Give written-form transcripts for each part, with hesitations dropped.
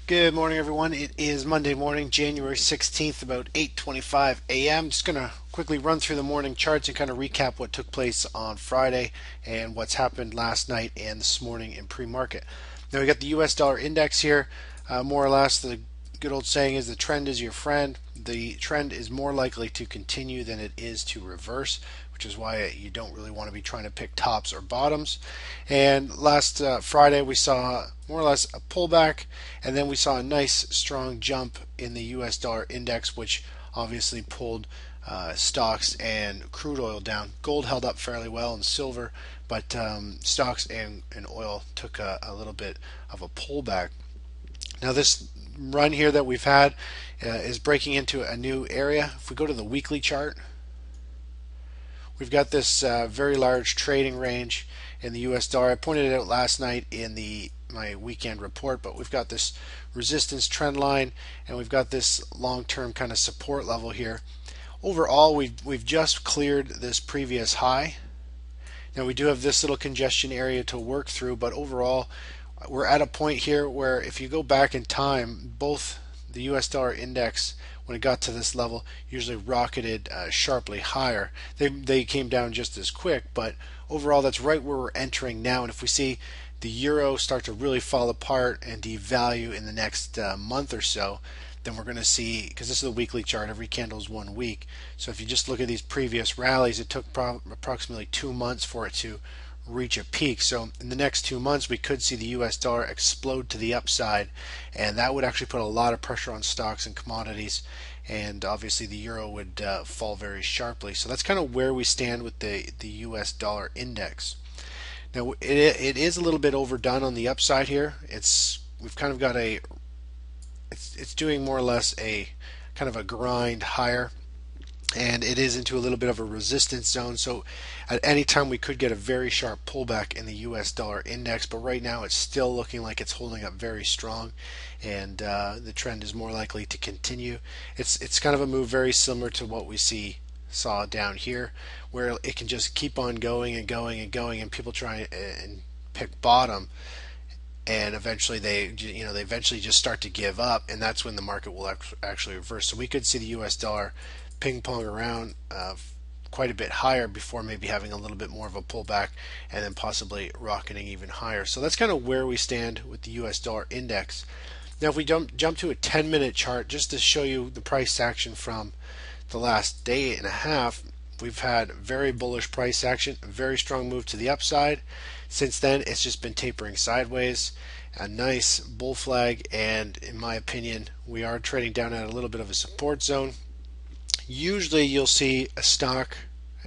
Good morning, everyone. It is Monday morning, January 16th, about 8:25 a.m. Just going to quickly run through the morning charts and kind of recap what took place on Friday and what's happened last night and this morning in pre-market. Now we got the US dollar index here. More or less, the good old saying is the trend is your friend. The trend is more likely to continue than it is to reverse, which is why you don't really want to be trying to pick tops or bottoms. And last Friday we saw more or less a pullback, and then we saw a nice strong jump in the US dollar index, which obviously pulled stocks and crude oil down. Gold held up fairly well, and silver, but stocks and oil took a little bit of a pullback. Now this run here that we've had is breaking into a new area. If we go to the weekly chart, we've got this very large trading range in the US dollar. I pointed it out last night in my weekend report, but we've got this resistance trend line and we've got this long-term kind of support level here. Overall, we've just cleared this previous high. Now we do have this little congestion area to work through, but overall we're at a point here where if you go back in time, both the US dollar index, when it got to this level, usually rocketed sharply higher. They came down just as quick, but overall that's right where we're entering now. And if we see the euro start to really fall apart and devalue in the next month or so, then we're going to see, because this is a weekly chart, every candle is 1 week. So if you just look at these previous rallies, it took approximately 2 months for it to reach a peak. So in the next 2 months we could see the US dollar explode to the upside, and that would actually put a lot of pressure on stocks and commodities, and obviously the euro would fall very sharply. So that's kind of where we stand with the US dollar index. Now it is a little bit overdone on the upside here. We've kind of got it's doing more or less a kind of a grind higher, and it is into a little bit of a resistance zone. So at any time we could get a very sharp pullback in the US dollar index, but right now it's still looking like it's holding up very strong, and the trend is more likely to continue. It's kind of a move very similar to what we saw down here, where it can just keep on going and going and going, and people try and pick bottom, and eventually they eventually just start to give up, and that's when the market will actually reverse. So we could see the US dollar ping pong around quite a bit higher before maybe having a little bit more of a pullback and then possibly rocketing even higher. So that's kind of where we stand with the US dollar index. Now if we jump to a 10-minute chart, just to show you the price action from the last day and a half, we've had very bullish price action, a very strong move to the upside. Since then it's just been tapering sideways, a nice bull flag, and in my opinion we are trading down at a little bit of a support zone. Usually you'll see a stock,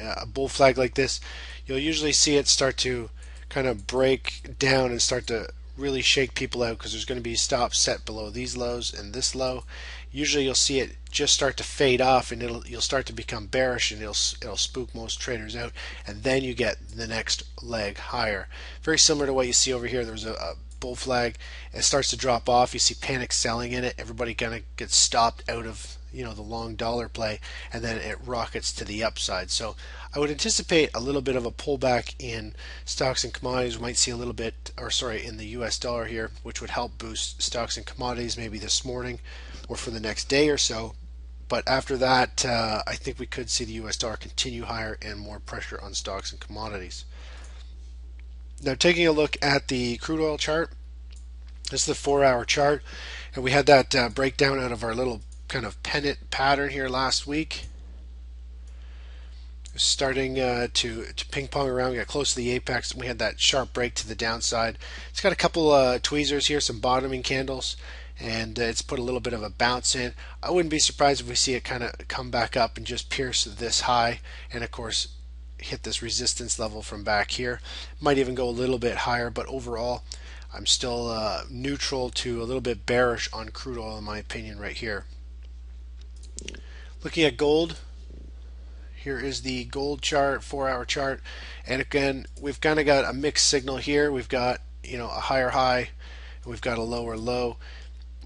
a bull flag like this, you'll usually see it start to kind of break down and start to really shake people out, because there's going to be stops set below these lows and this low. Usually you'll see it just start to fade off, and you'll start to become bearish, and it'll spook most traders out, and then you get the next leg higher. Very similar to what you see over here. There's a bull flag, it starts to drop off, you see panic selling in it, everybody kind of gets stopped out of the long dollar play, and then it rockets to the upside. So I would anticipate a little bit of a pullback in stocks and commodities. We might see a little bit, or sorry, in the US dollar here, which would help boost stocks and commodities maybe this morning or for the next day or so. But after that, I think we could see the US dollar continue higher and more pressure on stocks and commodities. Now taking a look at the crude oil chart, this is the 4-hour chart, and we had that breakdown out of our little kind of pennant pattern here last week. Starting to ping pong around, we got close to the apex, and we had that sharp break to the downside. It's got a couple tweezers here, some bottoming candles, and it's put a little bit of a bounce in. I wouldn't be surprised if we see it kind of come back up and just pierce this high, and of course hit this resistance level from back here. Might even go a little bit higher, but overall I'm still neutral to a little bit bearish on crude oil in my opinion right here. Looking at gold, here is the gold chart, 4-hour chart, and again we've kind of got a mixed signal here. We've got a higher high, and we've got a lower low.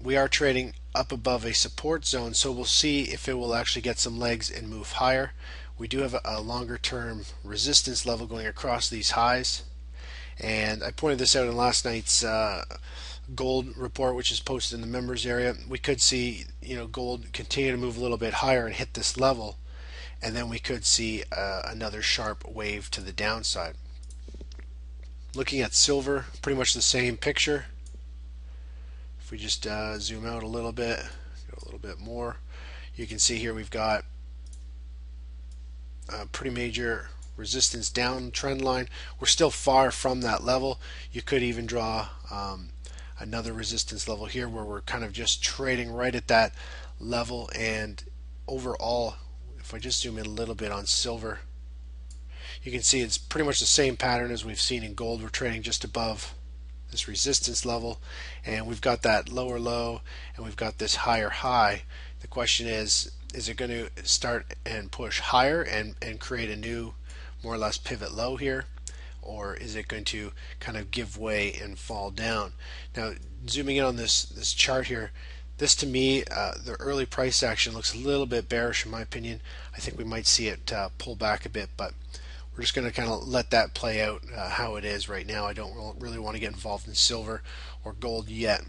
We are trading up above a support zone, so we'll see if it will actually get some legs and move higher. We do have a longer term resistance level going across these highs, and I pointed this out in last night's gold report, which is posted in the members area, we could see gold continue to move a little bit higher and hit this level, and then we could see another sharp wave to the downside. Looking at silver, pretty much the same picture. If we just zoom out a little bit, go a little bit more, you can see here we've got a pretty major resistance down trend line. We're still far from that level. You could even draw another resistance level here where we're kind of just trading right at that level. And overall, if I just zoom in a little bit on silver, you can see it's pretty much the same pattern as we've seen in gold. We're trading just above this resistance level, and we've got that lower low and we've got this higher high. The question is it going to start and push higher and create a new more or less pivot low here, or is it going to kind of give way and fall down? Now, zooming in on this chart here, this to me, the early price action looks a little bit bearish in my opinion. I think we might see it pull back a bit, but we're just going to kind of let that play out how it is right now. I don't really want to get involved in silver or gold yet.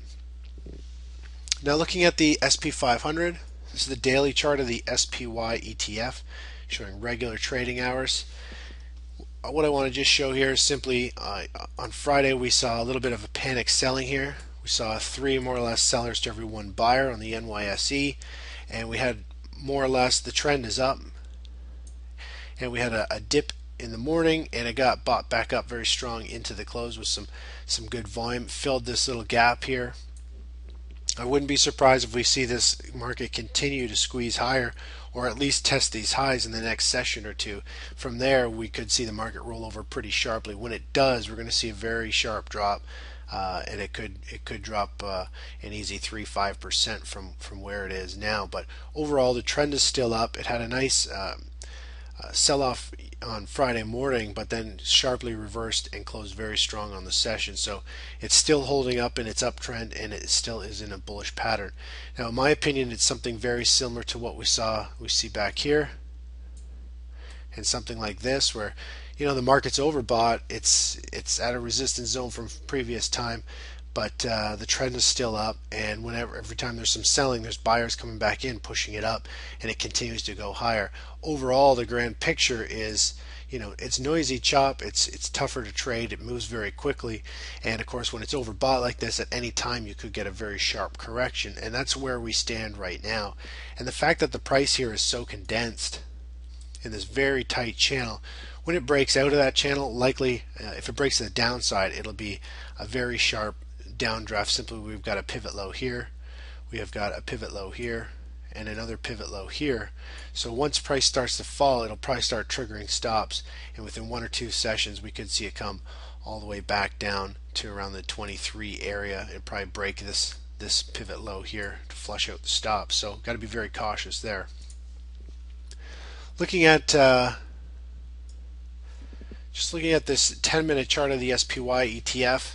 Now, looking at the SP500, this is the daily chart of the SPY ETF, showing regular trading hours. What I want to just show here is simply on Friday we saw a little bit of a panic selling here. We saw 3 more or less sellers to every 1 buyer on the NYSE, and we had more or less the trend is up, and we had a dip in the morning, and it got bought back up very strong into the close with some good volume, filled this little gap here. I wouldn't be surprised if we see this market continue to squeeze higher, or at least test these highs in the next session or two. From there, we could see the market roll over pretty sharply. When it does, we're going to see a very sharp drop, and it could drop an easy 3-5% from where it is now. But overall, the trend is still up. It had a nice sell-off on Friday morning, but then sharply reversed and closed very strong on the session. So it's still holding up in its uptrend, and it still is in a bullish pattern. Now, in my opinion, it's something very similar to what we see back here, and something like this, where the market's overbought. It's at a resistance zone from previous time, but the trend is still up, and every time there's some selling, there's buyers coming back in, pushing it up, and it continues to go higher. Overall, the grand picture is, it's noisy chop, it's tougher to trade, it moves very quickly, and of course when it's overbought like this, at any time you could get a very sharp correction, and that's where we stand right now. And the fact that the price here is so condensed in this very tight channel, when it breaks out of that channel, likely if it breaks to the downside, it'll be a very sharp downdraft. Simply, we've got a pivot low here, we have got a pivot low here, and another pivot low here. So once price starts to fall, it'll probably start triggering stops, and within 1 or 2 sessions we could see it come all the way back down to around the 23 area and probably break this pivot low here to flush out the stops. So got to be very cautious there. Looking at this 10-minute chart of the SPY ETF,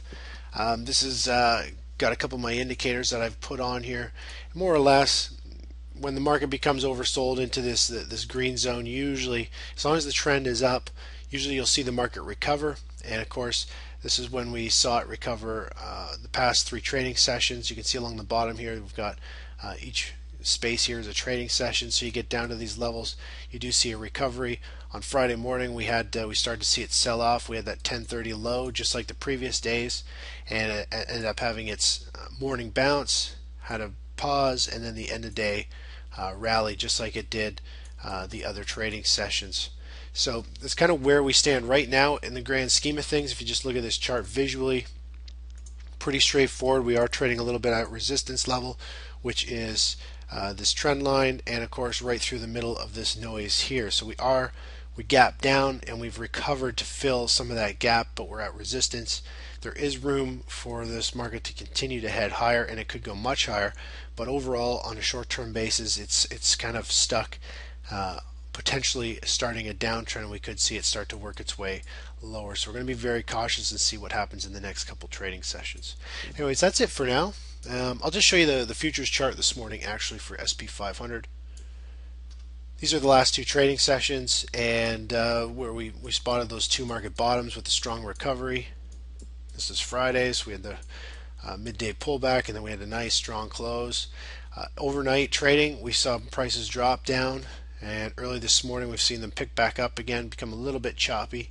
this is got a couple of my indicators that I've put on here. More or less, when the market becomes oversold into this green zone, usually, as long as the trend is up, usually you'll see the market recover. And of course, this is when we saw it recover the past 3 trading sessions. You can see along the bottom here, we've got each space here is a trading session. So you get down to these levels, you do see a recovery. On Friday morning, we started to see it sell off. We had that 10:30 low, just like the previous days, and it ended up having its morning bounce, had a pause, and then the end of day rally, just like it did the other trading sessions. So that's kind of where we stand right now in the grand scheme of things. If you just look at this chart visually, pretty straightforward. We are trading a little bit at resistance level, which is this trend line, and of course right through the middle of this noise here. So we gap down and we've recovered to fill some of that gap, but we're at resistance. There is room for this market to continue to head higher, and it could go much higher, but overall on a short-term basis it's kind of stuck, potentially starting a downtrend. We could see it start to work its way lower, so we're going to be very cautious and see what happens in the next couple trading sessions. Anyways, that's it for now. I'll just show you the futures chart this morning actually for SP500. These are the last 2 trading sessions, and where we spotted those 2 market bottoms with a strong recovery. This is Friday, so we had the midday pullback, and then we had a nice strong close. Overnight trading, we saw prices drop down, and early this morning we've seen them pick back up again, become a little bit choppy.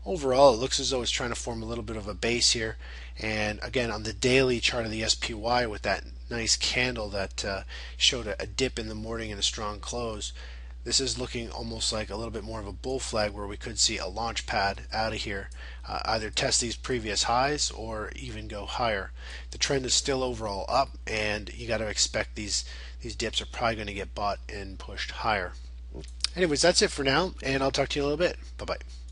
Overall, it looks as though it's trying to form a little bit of a base here. And again, on the daily chart of the SPY with that nice candle that showed a dip in the morning and a strong close, this is looking almost like a little bit more of a bull flag where we could see a launch pad out of here, either test these previous highs or even go higher. The trend is still overall up, and you got to expect these dips are probably going to get bought and pushed higher. Anyways, that's it for now, and I'll talk to you in a little bit. Bye bye.